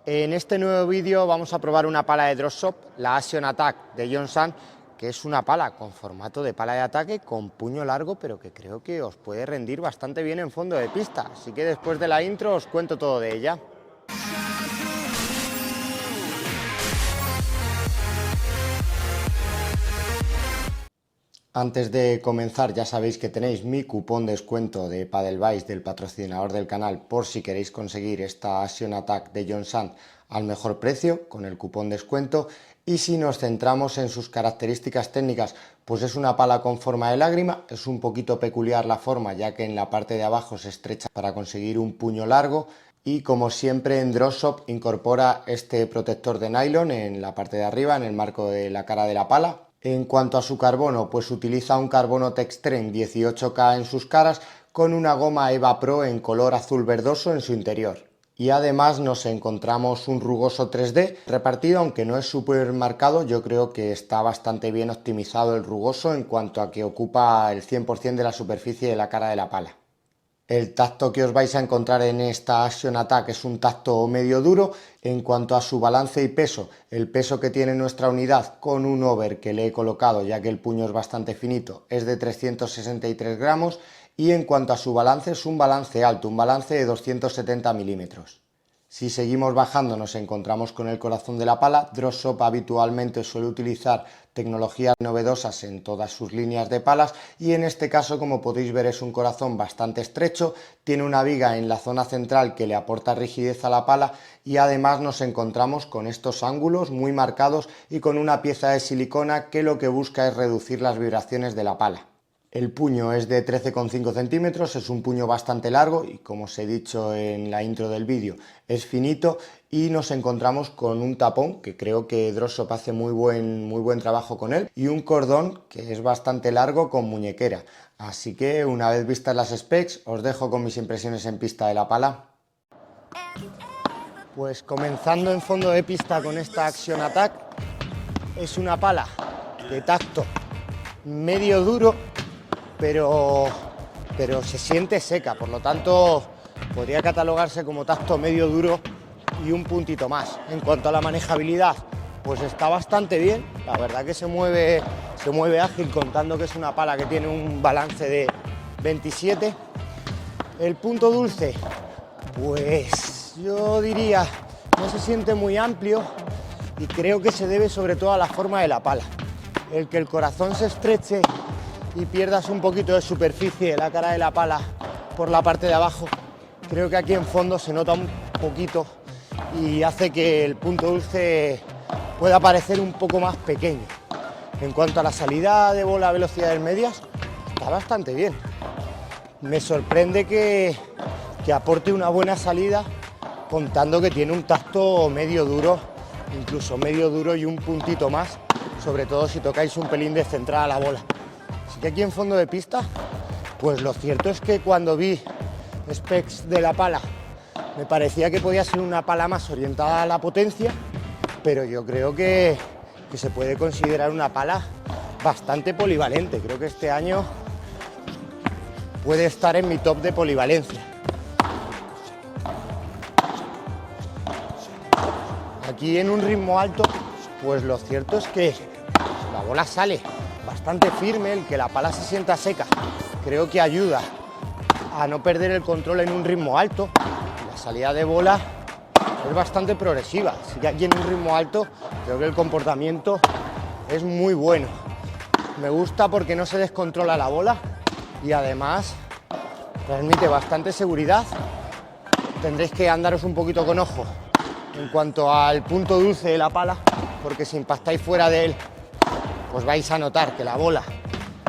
En este nuevo vídeo vamos a probar una pala de Drop Shop, la Action Attack de Johnson, que es una pala con formato de pala de ataque, con puño largo, pero que creo que os puede rendir bastante bien en fondo de pista. Así que después de la intro os cuento todo de ella. Antes de comenzar, ya sabéis que tenéis mi cupón de descuento de Padelbase del patrocinador del canal por si queréis conseguir esta Action Attack de Johnson al mejor precio con el cupón descuento. Y si nos centramos en sus características técnicas, pues es una pala con forma de lágrima, es un poquito peculiar la forma ya que en la parte de abajo se estrecha para conseguir un puño largo. Y como siempre en Drop Shop incorpora este protector de nylon en la parte de arriba, en el marco de la cara de la pala. En cuanto a su carbono, pues utiliza un carbono Textreme 18K en sus caras con una goma Eva Pro en color azul verdoso en su interior. Y además nos encontramos un rugoso 3D repartido, aunque no es súper marcado, yo creo que está bastante bien optimizado el rugoso en cuanto a que ocupa el 100% de la superficie de la cara de la pala. El tacto que os vais a encontrar en esta Action Attack es un tacto medio duro. En cuanto a su balance y peso, el peso que tiene nuestra unidad con un over que le he colocado, ya que el puño es bastante finito, es de 363 gramos. Y en cuanto a su balance, es un balance alto, un balance de 270 milímetros. Si seguimos bajando nos encontramos con el corazón de la pala. Drop Shop habitualmente suele utilizar tecnologías novedosas en todas sus líneas de palas y en este caso, como podéis ver, es un corazón bastante estrecho, tiene una viga en la zona central que le aporta rigidez a la pala y además nos encontramos con estos ángulos muy marcados y con una pieza de silicona que lo que busca es reducir las vibraciones de la pala. El puño es de 13,5 centímetros, es un puño bastante largo y, como os he dicho en la intro del vídeo, es finito. Y nos encontramos con un tapón que creo que Drop Shop hace muy buen trabajo con él, y un cordón que es bastante largo con muñequera. Así que una vez vistas las specs os dejo con mis impresiones en pista de la pala. Pues comenzando en fondo de pista con esta Action Attack, es una pala de tacto medio duro, pero se siente seca, por lo tanto podría catalogarse como tacto medio duro y un puntito más. En cuanto a la manejabilidad, pues está bastante bien, la verdad que se mueve ágil, contando que es una pala que tiene un balance de 27. El punto dulce, pues yo diría, no se siente muy amplio y creo que se debe sobre todo a la forma de la pala. El que el corazón se estreche y pierdas un poquito de superficie de la cara de la pala por la parte de abajo, creo que aquí en fondo se nota un poquito y hace que el punto dulce pueda parecer un poco más pequeño. En cuanto a la salida de bola a velocidades medias, está bastante bien. Me sorprende que aporte una buena salida, contando que tiene un tacto medio duro, incluso medio duro y un puntito más, sobre todo si tocáis un pelín descentrada a la bola. Así que aquí en fondo de pista, pues lo cierto es que cuando vi specs de la pala me parecía que podía ser una pala más orientada a la potencia, pero yo creo que se puede considerar una pala bastante polivalente. Creo que este año puede estar en mi top de polivalencia. Aquí en un ritmo alto, pues lo cierto es que la bola sale bastante firme, el que la pala se sienta seca creo que ayuda a no perder el control en un ritmo alto. La salida de bola es bastante progresiva, así que aquí en un ritmo alto creo que el comportamiento es muy bueno. Me gusta porque no se descontrola la bola y además transmite bastante seguridad. Tendréis que andaros un poquito con ojo en cuanto al punto dulce de la pala, porque si impactáis fuera de él pues vais a notar que la bola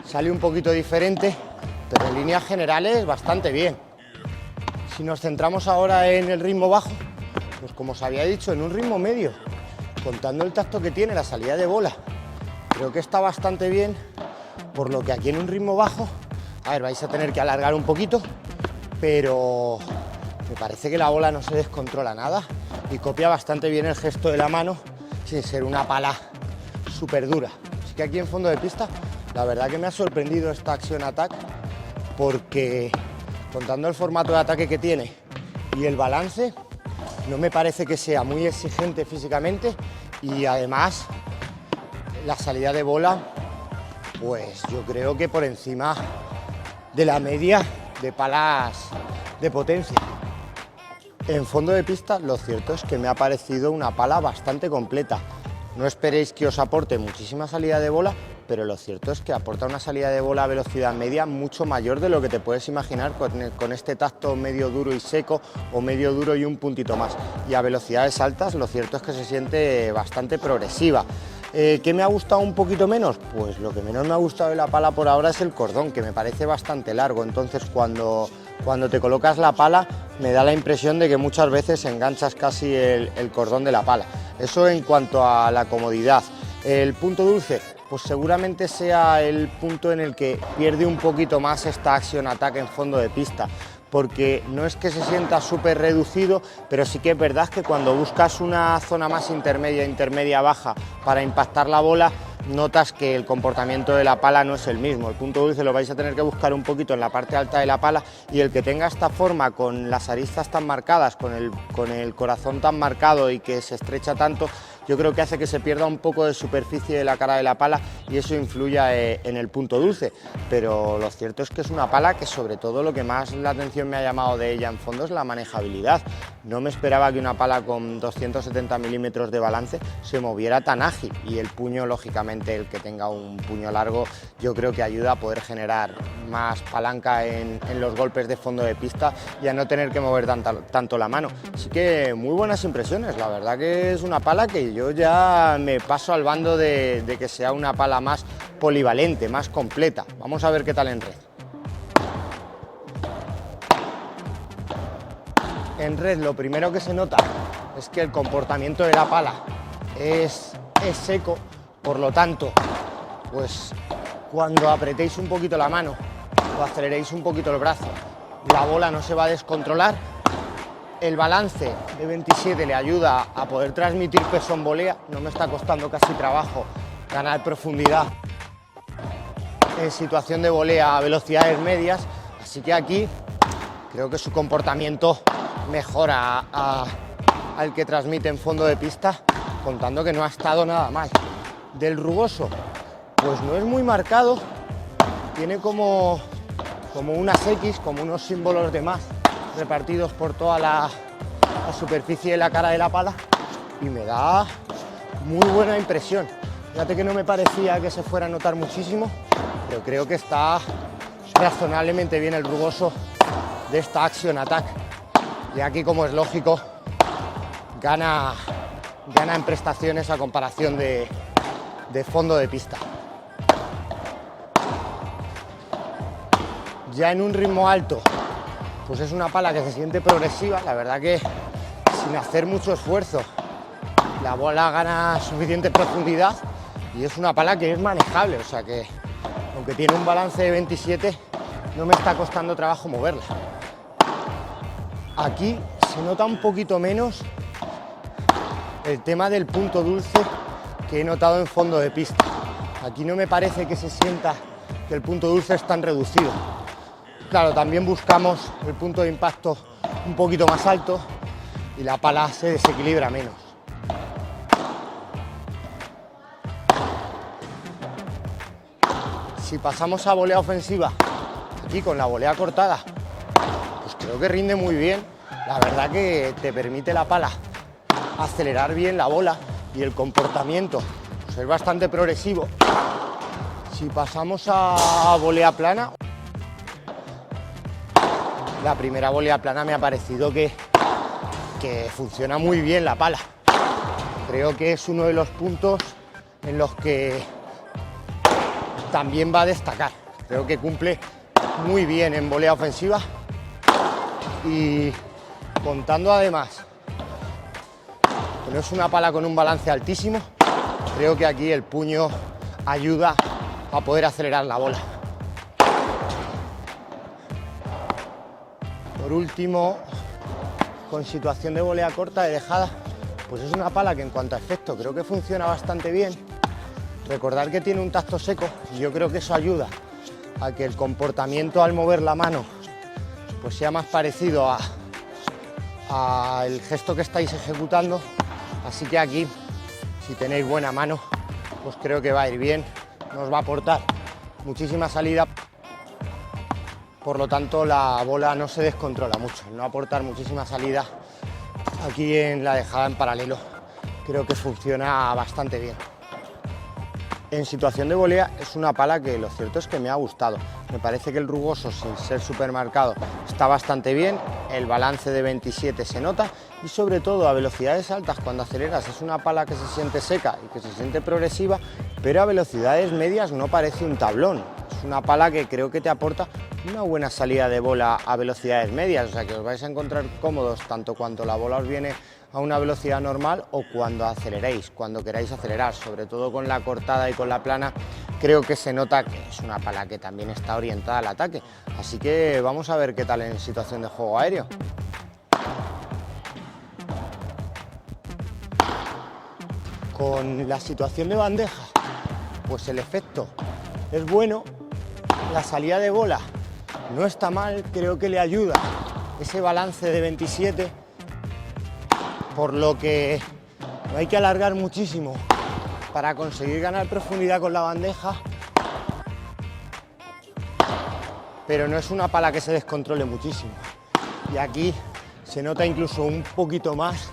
sale un poquito diferente, pero en líneas generales bastante bien. Si nos centramos ahora en el ritmo bajo, pues como os había dicho, en un ritmo medio, contando el tacto que tiene la salida de bola, creo que está bastante bien, por lo que aquí en un ritmo bajo, a ver, vais a tener que alargar un poquito, pero me parece que la bola no se descontrola nada y copia bastante bien el gesto de la mano sin ser una pala súper dura. Así que aquí en fondo de pista, la verdad que me ha sorprendido esta Action Attack, porque contando el formato de ataque que tiene y el balance, no me parece que sea muy exigente físicamente y además la salida de bola, pues yo creo que por encima de la media de palas de potencia. En fondo de pista lo cierto es que me ha parecido una pala bastante completa. No esperéis que os aporte muchísima salida de bola, pero lo cierto es que aporta una salida de bola a velocidad media mucho mayor de lo que te puedes imaginar con este tacto medio duro y seco o medio duro y un puntito más. Y a velocidades altas lo cierto es que se siente bastante progresiva. ¿Qué me ha gustado un poquito menos? Pues lo que menos me ha gustado de la pala por ahora es el cordón, que me parece bastante largo. Entonces cuando te colocas la pala me da la impresión de que muchas veces enganchas casi el cordón de la pala. Eso en cuanto a la comodidad. El punto dulce, pues seguramente sea el punto en el que pierde un poquito más esta Action Attack en fondo de pista, porque no es que se sienta súper reducido, pero sí que es verdad que cuando buscas una zona más intermedia baja para impactar la bola, notas que el comportamiento de la pala no es el mismo. El punto dulce lo vais a tener que buscar un poquito en la parte alta de la pala, y el que tenga esta forma con las aristas tan marcadas, con el corazón tan marcado y que se estrecha tanto, yo creo que hace que se pierda un poco de superficie de la cara de la pala y eso influya en el punto dulce. Pero lo cierto es que es una pala que sobre todo lo que más la atención me ha llamado de ella en fondo es la manejabilidad. No me esperaba que una pala con 270 milímetros de balance se moviera tan ágil, y el puño, lógicamente, el que tenga un puño largo, yo creo que ayuda a poder generar más palanca en los golpes de fondo de pista y a no tener que mover tanto la mano. Así que muy buenas impresiones, la verdad que es una pala que yo ya me paso al bando de que sea una pala más polivalente, más completa. Vamos a ver qué tal en red. En red lo primero que se nota es que el comportamiento de la pala es seco, por lo tanto, pues cuando apretéis un poquito la mano o aceleréis un poquito el brazo, la bola no se va a descontrolar. El balance de 27 le ayuda a poder transmitir peso en volea, no me está costando casi trabajo ganar profundidad en situación de volea a velocidades medias, así que aquí creo que su comportamiento mejora al que transmite en fondo de pista, contando que no ha estado nada mal. Del rugoso, pues no es muy marcado, tiene como unas X, como unos símbolos de más repartidos por toda la superficie de la cara de la pala, y me da muy buena impresión. Fíjate que no me parecía que se fuera a notar muchísimo, pero creo que está razonablemente bien el rugoso de esta Action Attack, y aquí, como es lógico, gana en prestaciones a comparación de fondo de pista. Ya en un ritmo alto, pues es una pala que se siente progresiva, la verdad que sin hacer mucho esfuerzo la bola gana suficiente profundidad y es una pala que es manejable, o sea que aunque tiene un balance de 27 no me está costando trabajo moverla. Aquí se nota un poquito menos el tema del punto dulce que he notado en fondo de pista. Aquí no me parece que se sienta que el punto dulce es tan reducido. Claro, también buscamos el punto de impacto un poquito más alto y la pala se desequilibra menos. Si pasamos a volea ofensiva, aquí con la volea cortada, pues creo que rinde muy bien. La verdad que te permite la pala acelerar bien la bola y el comportamiento pues es bastante progresivo. Si pasamos a volea plana, la primera volea plana me ha parecido que funciona muy bien la pala. Creo que es uno de los puntos en los que también va a destacar. Creo que cumple muy bien en volea ofensiva y contando además que no es una pala con un balance altísimo, creo que aquí el puño ayuda a poder acelerar la bola. Por último, con situación de volea corta de dejada, pues es una pala que en cuanto a efecto creo que funciona bastante bien. Recordar que tiene un tacto seco y yo creo que eso ayuda a que el comportamiento al mover la mano pues sea más parecido al gesto que estáis ejecutando, así que aquí, si tenéis buena mano, pues creo que va a ir bien, nos va a aportar muchísima salida, por lo tanto la bola no se descontrola mucho, no aportar muchísima salida aquí en la dejada en paralelo, creo que funciona bastante bien. En situación de volea es una pala que lo cierto es que me ha gustado. Me parece que el rugoso, sin ser supermercado, está bastante bien. El balance de 27 se nota y sobre todo a velocidades altas cuando aceleras es una pala que se siente seca y que se siente progresiva, pero a velocidades medias no parece un tablón. Es una pala que creo que te aporta una buena salida de bola a velocidades medias, o sea que os vais a encontrar cómodos tanto cuando la bola os viene a una velocidad normal o cuando aceleréis, cuando queráis acelerar, sobre todo con la cortada y con la plana, creo que se nota que es una pala que también está orientada al ataque, así que vamos a ver qué tal en situación de juego aéreo. Con la situación de bandeja, pues el efecto es bueno, la salida de bola no está mal, creo que le ayuda ese balance de 27, por lo que no hay que alargar muchísimo para conseguir ganar profundidad con la bandeja, pero no es una pala que se descontrole muchísimo. Y aquí se nota incluso un poquito más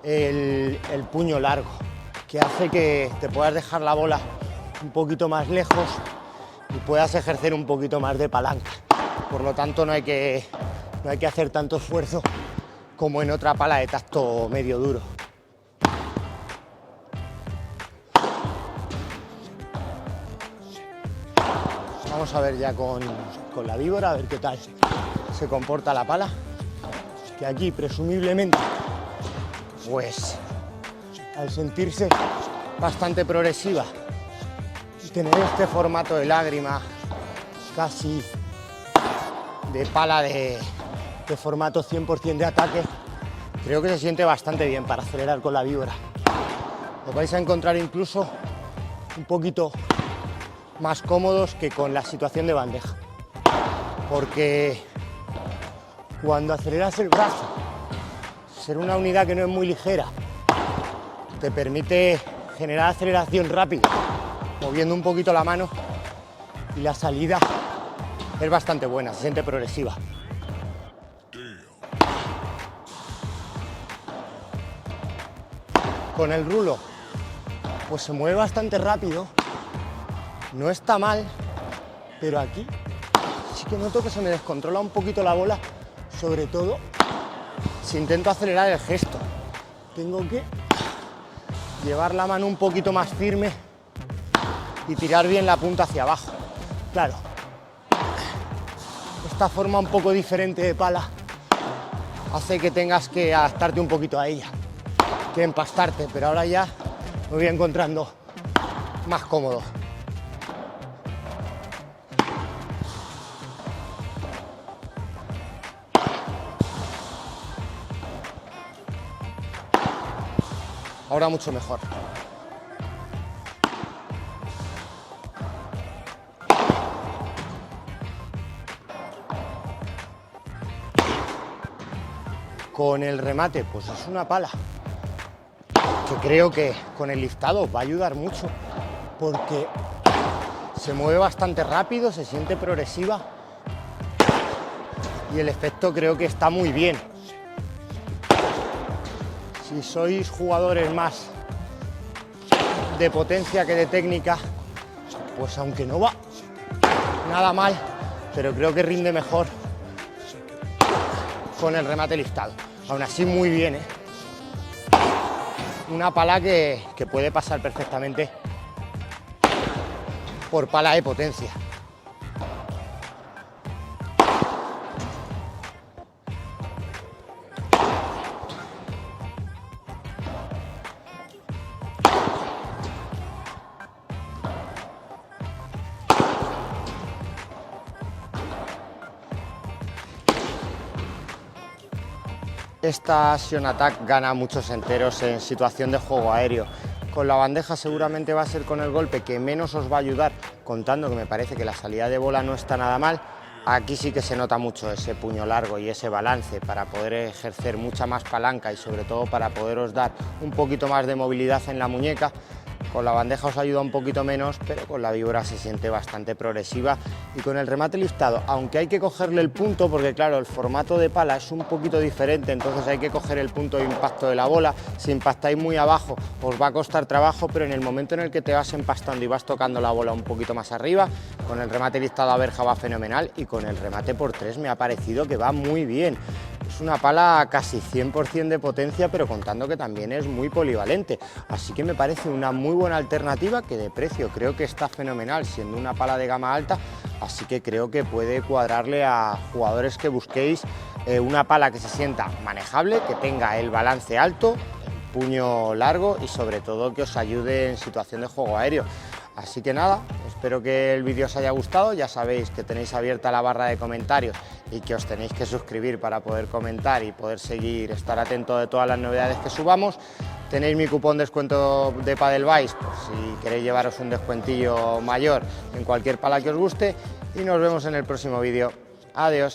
el puño largo, que hace que te puedas dejar la bola un poquito más lejos y puedas ejercer un poquito más de palanca. Por lo tanto no hay que hacer tanto esfuerzo como en otra pala de tacto medio duro. Vamos a ver ya con la víbora, a ver qué tal se comporta la pala, que aquí presumiblemente, pues al sentirse bastante progresiva y tener este formato de lágrima casi de pala de formato 100% de ataque, creo que se siente bastante bien para acelerar con la víbora. Os vais a encontrar incluso un poquito más cómodos que con la situación de bandeja, porque cuando aceleras el brazo, ser una unidad que no es muy ligera, te permite generar aceleración rápida, moviendo un poquito la mano, y la salida es bastante buena, se siente progresiva. Con el rulo, pues se mueve bastante rápido, no está mal, pero aquí sí que noto que se me descontrola un poquito la bola, sobre todo si intento acelerar el gesto. Tengo que llevar la mano un poquito más firme y tirar bien la punta hacia abajo. Claro, esta forma un poco diferente de pala hace que tengas que adaptarte un poquito a ella, que empastarte, pero ahora ya me voy encontrando más cómodo. Ahora mucho mejor. Con el remate, pues es una pala que creo que con el liftado va a ayudar mucho, porque se mueve bastante rápido, se siente progresiva y el efecto creo que está muy bien. Si sois jugadores más de potencia que de técnica, pues aunque no va nada mal, pero creo que rinde mejor con el remate liftado. Aún así muy bien, ¿eh? Una pala que puede pasar perfectamente por pala de potencia. Esta Action Attack gana muchos enteros en situación de juego aéreo. Con la bandeja seguramente va a ser con el golpe que menos os va a ayudar, contando que me parece que la salida de bola no está nada mal, Aquí sí que se nota mucho ese puño largo y ese balance para poder ejercer mucha más palanca y sobre todo para poderos dar un poquito más de movilidad en la muñeca. Con la bandeja os ayuda un poquito menos, pero con la víbora se siente bastante progresiva y con el remate liftado, aunque hay que cogerle el punto, porque claro, el formato de pala es un poquito diferente, entonces hay que coger el punto de impacto de la bola. Si impactáis muy abajo os va a costar trabajo, pero en el momento en el que te vas empastando y vas tocando la bola un poquito más arriba, con el remate liftado a verja va fenomenal y con el remate por 3 me ha parecido que va muy bien. Es una pala casi 100% de potencia, pero contando que también es muy polivalente, así que me parece una muy buena alternativa, que de precio creo que está fenomenal, siendo una pala de gama alta, así que creo que puede cuadrarle a jugadores que busquéis una pala que se sienta manejable, que tenga el balance alto, el puño largo y sobre todo que os ayude en situación de juego aéreo. Así que nada, espero que el vídeo os haya gustado. Ya sabéis que tenéis abierta la barra de comentarios y que os tenéis que suscribir para poder comentar y poder estar atento de todas las novedades que subamos. Tenéis mi cupón de descuento de Padelbase por si queréis llevaros un descuentillo mayor en cualquier pala que os guste y nos vemos en el próximo vídeo. Adiós.